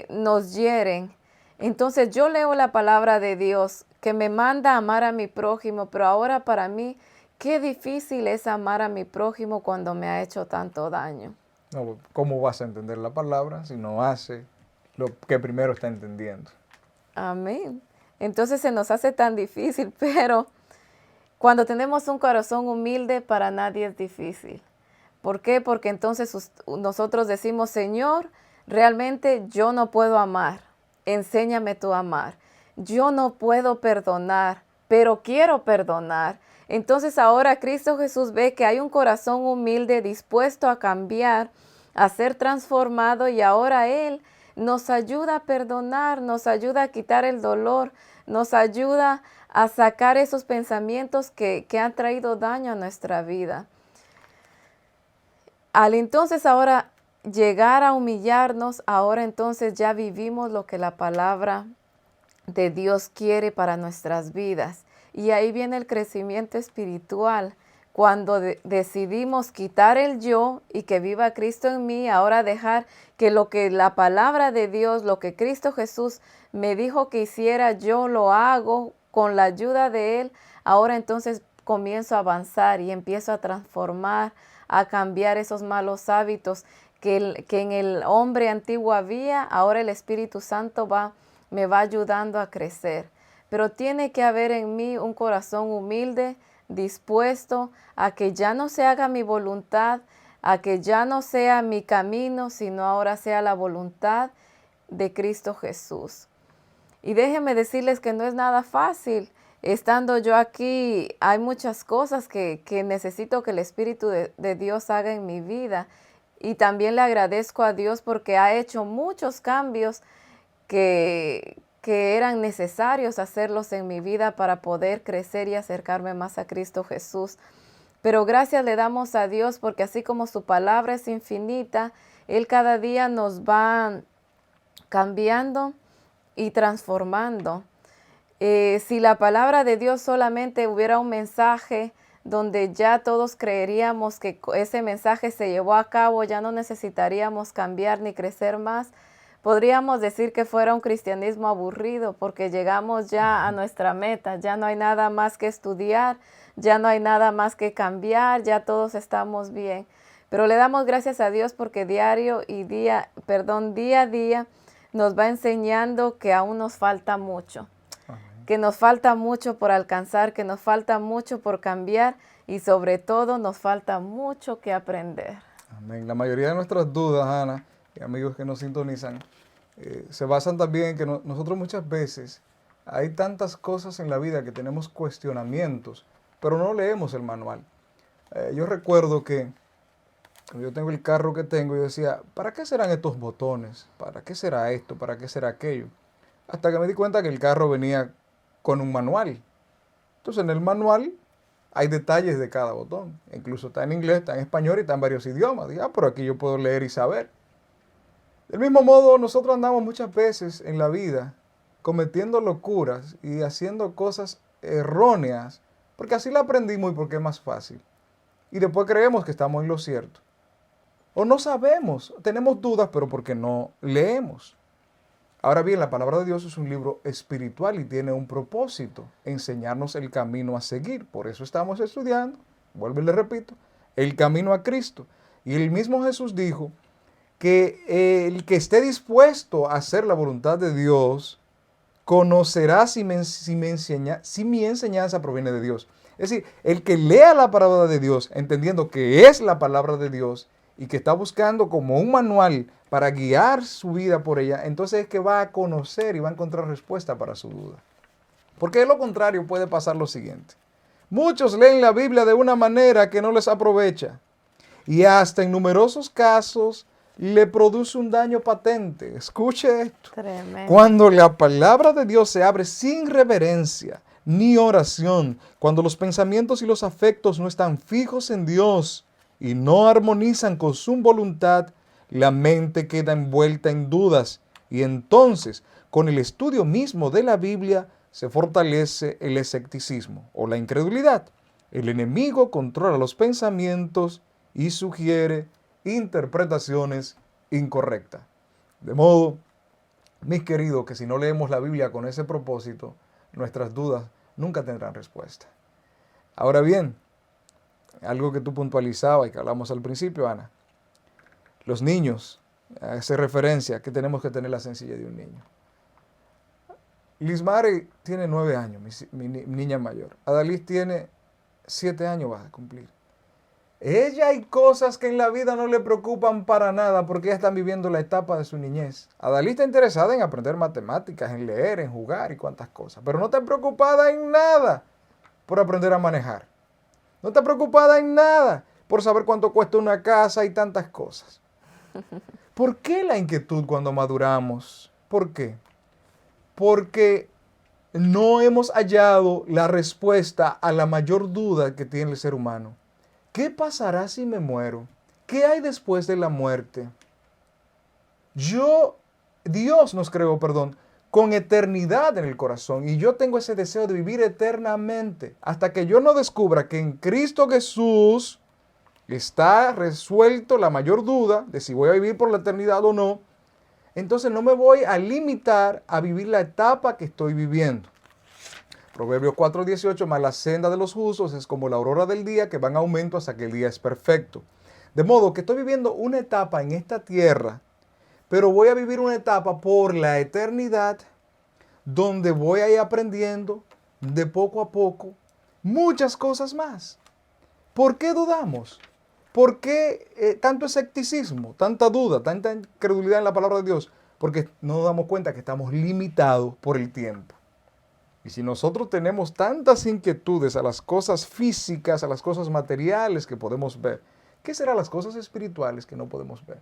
S1: nos hieren. Entonces yo leo la palabra de Dios que me manda a amar a mi prójimo, pero ahora para mí, qué difícil es amar a mi prójimo cuando me ha hecho tanto daño.
S2: No, ¿cómo vas a entender la palabra si no hace lo que primero está entendiendo?
S1: Amén. Entonces se nos hace tan difícil, pero cuando tenemos un corazón humilde, para nadie es difícil. ¿Por qué? Porque entonces nosotros decimos, Señor, realmente yo no puedo amar. Enséñame tú a amar. Yo no puedo perdonar, pero quiero perdonar. Entonces ahora Cristo Jesús ve que hay un corazón humilde dispuesto a cambiar, a ser transformado, y ahora Él nos ayuda a perdonar, nos ayuda a quitar el dolor, nos ayuda a sacar esos pensamientos que han traído daño a nuestra vida. Al entonces ahora llegar a humillarnos, ahora entonces ya vivimos lo que la palabra de Dios quiere para nuestras vidas. Y ahí viene el crecimiento espiritual. Cuando decidimos quitar el yo y que viva Cristo en mí, ahora dejar que lo que la palabra de Dios, lo que Cristo Jesús me dijo que hiciera, yo lo hago con la ayuda de Él. Ahora entonces comienzo a avanzar y empiezo a transformar, a cambiar esos malos hábitos que en el hombre antiguo había. Ahora el Espíritu Santo me va ayudando a crecer. Pero tiene que haber en mí un corazón humilde, dispuesto a que ya no se haga mi voluntad, a que ya no sea mi camino, sino ahora sea la voluntad de Cristo Jesús. Y déjenme decirles que no es nada fácil. Estando yo aquí, hay muchas cosas que necesito que el Espíritu de Dios haga en mi vida. Y también le agradezco a Dios porque ha hecho muchos cambios que eran necesarios hacerlos en mi vida para poder crecer y acercarme más a Cristo Jesús. Pero gracias le damos a Dios porque así como su palabra es infinita, Él cada día nos va cambiando y transformando. Si la palabra de Dios solamente hubiera un mensaje donde ya todos creeríamos que ese mensaje se llevó a cabo, ya no necesitaríamos cambiar ni crecer más, podríamos decir que fuera un cristianismo aburrido porque llegamos ya a nuestra meta, ya no hay nada más que estudiar, ya no hay nada más que cambiar, ya todos estamos bien. Pero le damos gracias a Dios porque día a día nos va enseñando que aún nos falta mucho. Que nos falta mucho por alcanzar, que nos falta mucho por cambiar y sobre todo nos falta mucho que aprender.
S2: Amén. La mayoría de nuestras dudas, Ana, y amigos que nos sintonizan, se basan también en que nosotros muchas veces hay tantas cosas en la vida que tenemos cuestionamientos, pero no leemos el manual. Yo recuerdo que yo tengo el carro que tengo y yo decía, ¿para qué serán estos botones? ¿Para qué será esto? ¿Para qué será aquello? Hasta que me di cuenta que el carro venía con un manual. Entonces en el manual hay detalles de cada botón. Incluso está en inglés, está en español y está en varios idiomas. Dije, pero aquí yo puedo leer y saber. Del mismo modo, nosotros andamos muchas veces en la vida cometiendo locuras y haciendo cosas erróneas, porque así la aprendimos y porque es más fácil. Y después creemos que estamos en lo cierto. O no sabemos, tenemos dudas, pero porque no leemos. Ahora bien, la palabra de Dios es un libro espiritual y tiene un propósito, enseñarnos el camino a seguir. Por eso estamos estudiando, vuelvo y le repito, el camino a Cristo. Y el mismo Jesús dijo que el que esté dispuesto a hacer la voluntad de Dios, conocerá si mi enseñanza proviene de Dios. Es decir, el que lea la palabra de Dios, entendiendo que es la palabra de Dios y que está buscando como un manual para guiar su vida por ella, entonces es que va a conocer y va a encontrar respuesta para su duda. Porque de lo contrario puede pasar lo siguiente. Muchos leen la Biblia de una manera que no les aprovecha. Y hasta en numerosos casos le produce un daño patente. Escuche esto.
S1: Tremendo.
S2: Cuando la palabra de Dios se abre sin reverencia ni oración, cuando los pensamientos y los afectos no están fijos en Dios y no armonizan con su voluntad, la mente queda envuelta en dudas y entonces, con el estudio mismo de la Biblia, se fortalece el escepticismo o la incredulidad. El enemigo controla los pensamientos y sugiere interpretaciones incorrectas. De modo, mis queridos, que si no leemos la Biblia con ese propósito, nuestras dudas nunca tendrán respuesta. Ahora bien, algo que tú puntualizabas y que hablamos al principio, Ana, los niños, hace referencia a que tenemos que tener la sencillez de un niño. Lismari tiene 9 años, mi niña mayor. Adalys tiene 7 años, va a cumplir. Ella hay cosas que en la vida no le preocupan para nada porque ya están viviendo la etapa de su niñez. Adalys está interesada en aprender matemáticas, en leer, en jugar y cuantas cosas, pero no está preocupada en nada por aprender a manejar. No está preocupada en nada por saber cuánto cuesta una casa y tantas cosas. ¿Por qué la inquietud cuando maduramos? ¿Por qué? Porque no hemos hallado la respuesta a la mayor duda que tiene el ser humano. ¿Qué pasará si me muero? ¿Qué hay después de la muerte? Dios nos creó, con eternidad en el corazón y yo tengo ese deseo de vivir eternamente hasta que yo no descubra que en Cristo Jesús está resuelto la mayor duda de si voy a vivir por la eternidad o no. Entonces no me voy a limitar a vivir la etapa que estoy viviendo. Proverbios 4:18, más la senda de los justos es como la aurora del día que va en aumento hasta que el día es perfecto. De modo que estoy viviendo una etapa en esta tierra, pero voy a vivir una etapa por la eternidad donde voy a ir aprendiendo de poco a poco muchas cosas más. ¿Por qué dudamos? ¿Por qué tanto escepticismo, tanta duda, tanta incredulidad en la palabra de Dios? Porque no nos damos cuenta que estamos limitados por el tiempo. Y si nosotros tenemos tantas inquietudes a las cosas físicas, a las cosas materiales que podemos ver, ¿qué serán las cosas espirituales que no podemos ver?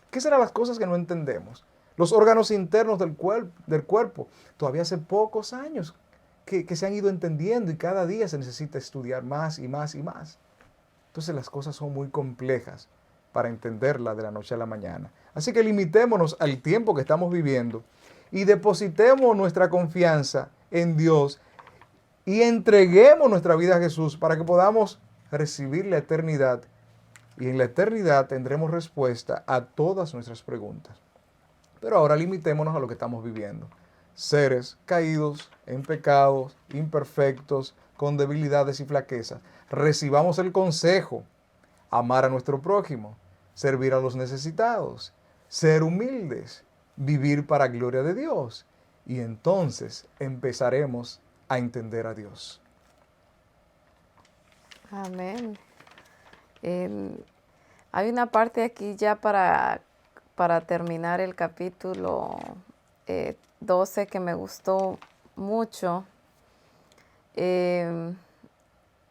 S2: ¿Qué serán las cosas que no entendemos? Los órganos internos del cuerpo, todavía hace pocos años que se han ido entendiendo y cada día se necesita estudiar más y más y más. Entonces las cosas son muy complejas para entenderlas de la noche a la mañana. Así que limitémonos al tiempo que estamos viviendo y depositemos nuestra confianza en Dios y entreguemos nuestra vida a Jesús para que podamos recibir la eternidad. Y en la eternidad tendremos respuesta a todas nuestras preguntas. Pero ahora limitémonos a lo que estamos viviendo. Seres caídos, en pecados, imperfectos, con debilidades y flaquezas. Recibamos el consejo, amar a nuestro prójimo, servir a los necesitados, ser humildes, vivir para gloria de Dios. Y entonces empezaremos a entender a Dios.
S1: Amén. Hay una parte aquí ya para terminar el capítulo 12 que me gustó mucho.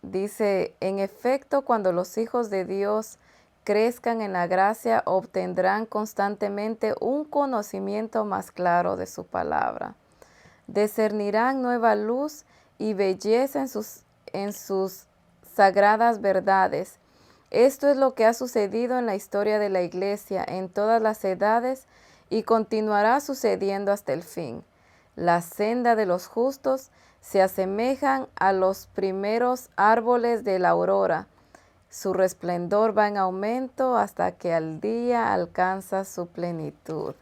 S1: Dice, en efecto, cuando los hijos de Dios crezcan en la gracia, obtendrán constantemente un conocimiento más claro de su palabra. Discernirán nueva luz y belleza en sus sagradas verdades. Esto es lo que ha sucedido en la historia de la Iglesia en todas las edades y continuará sucediendo hasta el fin. La senda de los justos se asemejan a los primeros árboles de la aurora. Su resplendor va en aumento hasta que al día alcanza su plenitud.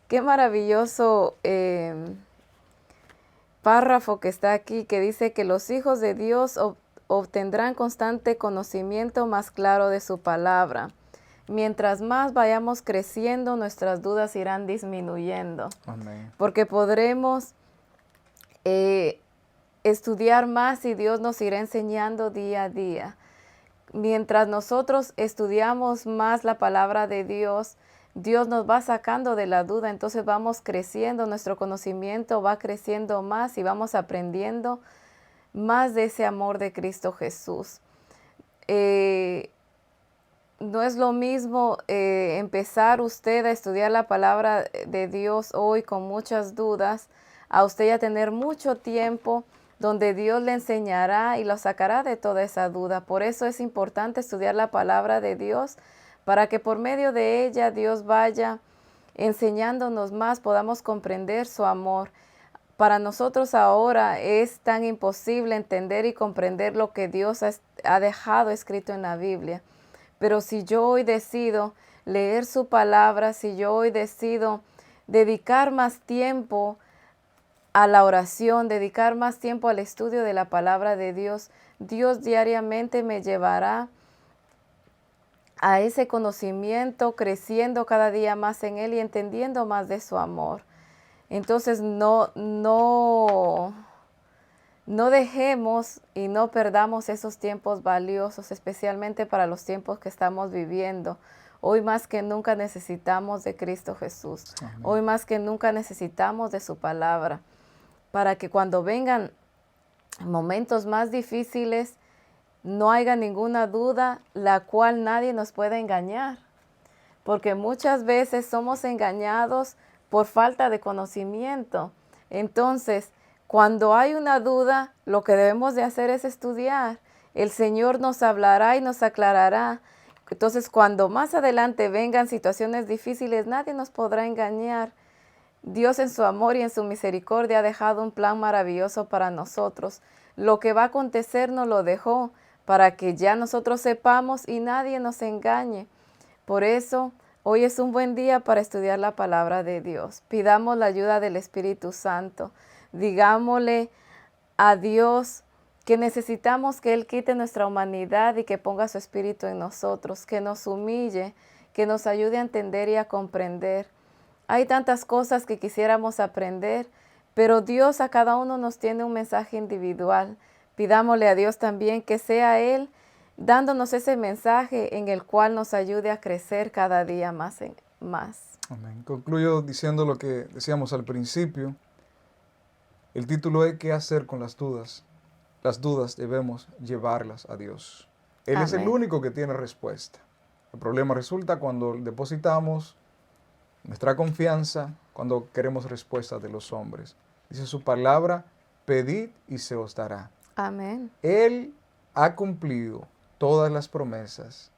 S1: Qué maravilloso párrafo que está aquí, que dice que los hijos de Dios obtendrán constante conocimiento más claro de su palabra. Mientras más vayamos creciendo, nuestras dudas irán disminuyendo.
S2: Amén.
S1: Porque podremos estudiar más y Dios nos irá enseñando día a día. Mientras nosotros estudiamos más la palabra de Dios, Dios nos va sacando de la duda, entonces vamos creciendo, nuestro conocimiento va creciendo más y vamos aprendiendo más de ese amor de Cristo Jesús. no es lo mismo empezar usted a estudiar la palabra de Dios hoy con muchas dudas, a usted ya tener mucho tiempo donde Dios le enseñará y lo sacará de toda esa duda. Por eso es importante estudiar la palabra de Dios, para que por medio de ella Dios vaya enseñándonos más, podamos comprender su amor. Para nosotros ahora es tan imposible entender y comprender lo que Dios ha dejado escrito en la Biblia. Pero si yo hoy decido leer su palabra, si yo hoy decido dedicar más tiempo a la oración, dedicar más tiempo al estudio de la palabra de Dios, Dios diariamente me llevará a ese conocimiento, creciendo cada día más en Él y entendiendo más de su amor. Entonces no dejemos y no perdamos esos tiempos valiosos, especialmente para los tiempos que estamos viviendo. Hoy más que nunca necesitamos de Cristo Jesús.
S2: Amén.
S1: Hoy más que nunca necesitamos de su palabra, para que cuando vengan momentos más difíciles, no haya ninguna duda, la cual nadie nos puede engañar. Porque muchas veces somos engañados por falta de conocimiento. Entonces, cuando hay una duda, lo que debemos de hacer es estudiar. El Señor nos hablará y nos aclarará. Entonces, cuando más adelante vengan situaciones difíciles, nadie nos podrá engañar. Dios en su amor y en su misericordia ha dejado un plan maravilloso para nosotros. Lo que va a acontecer nos lo dejó para que ya nosotros sepamos y nadie nos engañe. Por eso, hoy es un buen día para estudiar la palabra de Dios. Pidamos la ayuda del Espíritu Santo. Digámosle a Dios que necesitamos que Él quite nuestra humanidad y que ponga su Espíritu en nosotros, que nos humille, que nos ayude a entender y a comprender. Hay tantas cosas que quisiéramos aprender, pero Dios a cada uno nos tiene un mensaje individual. Pidámosle a Dios también que sea Él dándonos ese mensaje en el cual nos ayude a crecer cada día más.
S2: Amén. Concluyo diciendo lo que decíamos al principio. El título es ¿qué hacer con las dudas? Las dudas debemos llevarlas a Dios. Él es el
S1: Amén.
S2: único que tiene respuesta. El problema resulta cuando depositamos nuestra confianza, cuando queremos respuesta de los hombres. Dice su palabra, pedid y se os dará.
S1: Amén.
S2: Él ha cumplido todas las promesas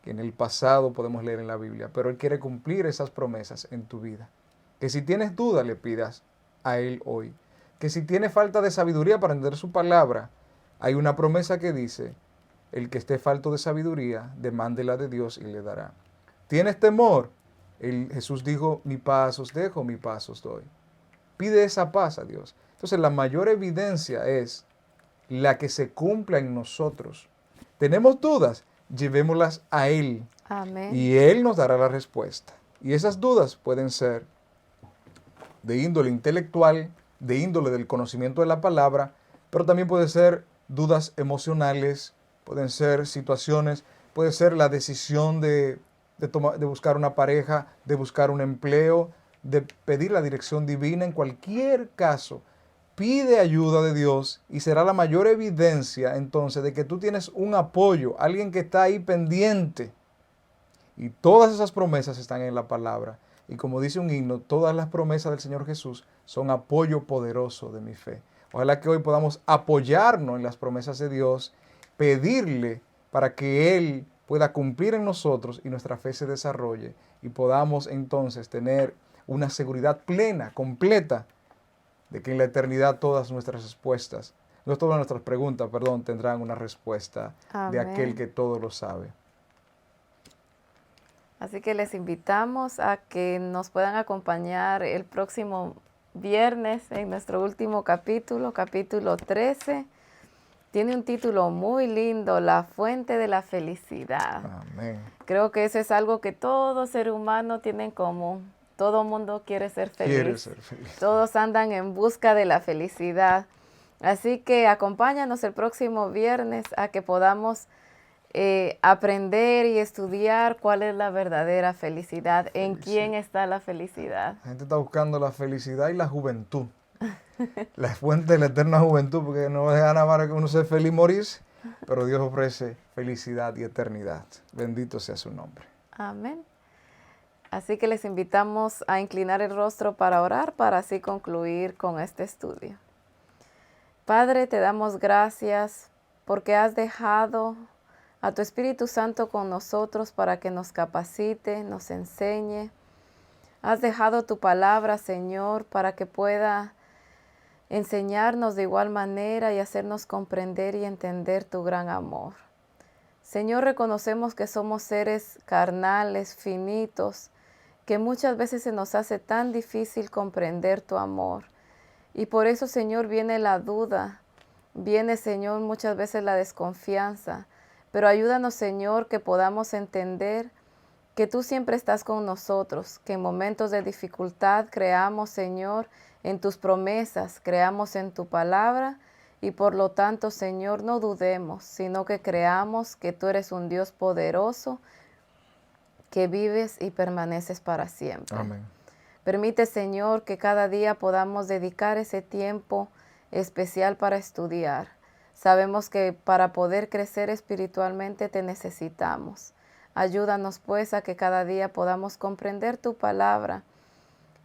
S2: que en el pasado podemos leer en la Biblia, pero Él quiere cumplir esas promesas en tu vida. Que si tienes duda, le pidas a Él hoy. Que si tienes falta de sabiduría para entender su palabra, hay una promesa que dice, el que esté falto de sabiduría, demándela de Dios y le dará. ¿Tienes temor? Jesús dijo, mi paz os dejo, mi paz os doy. Pide esa paz a Dios. Entonces la mayor evidencia es la que se cumpla en nosotros. ¿Tenemos dudas? Llevémoslas a Él.
S1: Amén.
S2: Y Él nos dará la respuesta. Y esas dudas pueden ser de índole intelectual, de índole del conocimiento de la palabra, pero también puede ser dudas emocionales, pueden ser situaciones, puede ser la decisión de buscar una pareja, de buscar un empleo, de pedir la dirección divina. En cualquier caso, pide ayuda de Dios y será la mayor evidencia entonces de que tú tienes un apoyo, alguien que está ahí pendiente. Y todas esas promesas están en la palabra. Y como dice un himno, todas las promesas del Señor Jesús son apoyo poderoso de mi fe. Ojalá que hoy podamos apoyarnos en las promesas de Dios, pedirle para que Él pueda cumplir en nosotros y nuestra fe se desarrolle y podamos entonces tener una seguridad plena, completa, de que en la eternidad todas nuestras respuestas, no todas nuestras preguntas, tendrán una respuesta de
S1: Amén.
S2: aquel que todo lo sabe.
S1: Así que les invitamos a que nos puedan acompañar el próximo viernes en nuestro último capítulo, capítulo 13. Tiene un título muy lindo, La fuente de la felicidad.
S2: Amén.
S1: Creo que eso es algo que todo ser humano tiene en común. Todo mundo quiere ser feliz.
S2: Quiere ser feliz.
S1: Todos andan en busca de la felicidad. Así que acompáñanos el próximo viernes a que podamos aprender y estudiar cuál es la verdadera felicidad, en quién está la felicidad.
S2: La gente está buscando la felicidad y la juventud. La fuente de la eterna juventud, porque no es nada más que uno sea feliz y morirse. pero Dios ofrece felicidad y eternidad. Bendito sea su nombre.
S1: Amén. Así que les invitamos a inclinar el rostro para orar, para así concluir con este estudio. Padre, te damos gracias porque has dejado a tu Espíritu Santo con nosotros para que nos capacite, nos enseñe. Has dejado tu palabra, Señor, para que pueda enseñarnos de igual manera y hacernos comprender y entender tu gran amor. Señor, reconocemos que somos seres carnales, finitos, que muchas veces se nos hace tan difícil comprender tu amor. Y por eso, Señor, viene la duda, viene, Señor, muchas veces la desconfianza. Pero ayúdanos, Señor, que podamos entender que tú siempre estás con nosotros, que en momentos de dificultad creamos, Señor, en tus promesas, creamos en tu palabra y por lo tanto, Señor, no dudemos, sino que creamos que tú eres un Dios poderoso, que vives y permaneces para siempre.
S2: Amén.
S1: Permite, Señor, que cada día podamos dedicar ese tiempo especial para estudiar. Sabemos que para poder crecer espiritualmente te necesitamos. Ayúdanos pues a que cada día podamos comprender tu palabra.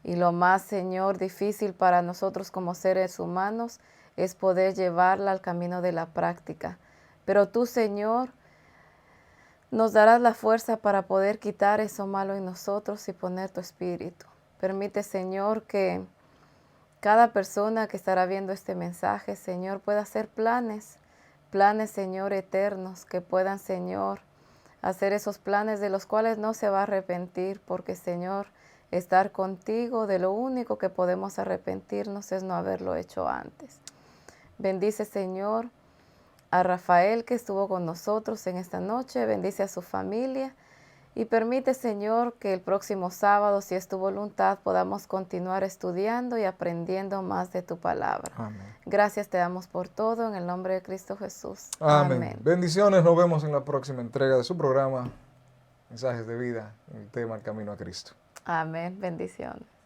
S1: Y lo más, Señor, difícil para nosotros como seres humanos es poder llevarla al camino de la práctica. Pero tú, Señor, nos darás la fuerza para poder quitar eso malo en nosotros y poner tu espíritu. Permite, Señor, que cada persona que estará viendo este mensaje, Señor, pueda hacer planes, Señor, eternos, que puedan, Señor, hacer esos planes de los cuales no se va a arrepentir, porque, Señor, estar contigo, de lo único que podemos arrepentirnos es no haberlo hecho antes. Bendice, Señor, a Rafael que estuvo con nosotros en esta noche, bendice a su familia y permite, Señor, que el próximo sábado, si es tu voluntad, podamos continuar estudiando y aprendiendo más de tu palabra.
S2: Amén.
S1: Gracias te damos por todo, en el nombre de Cristo Jesús.
S2: Amén. Bendiciones, nos vemos en la próxima entrega de su programa Mensajes de Vida, en el tema El Camino a Cristo.
S1: Amén, bendiciones.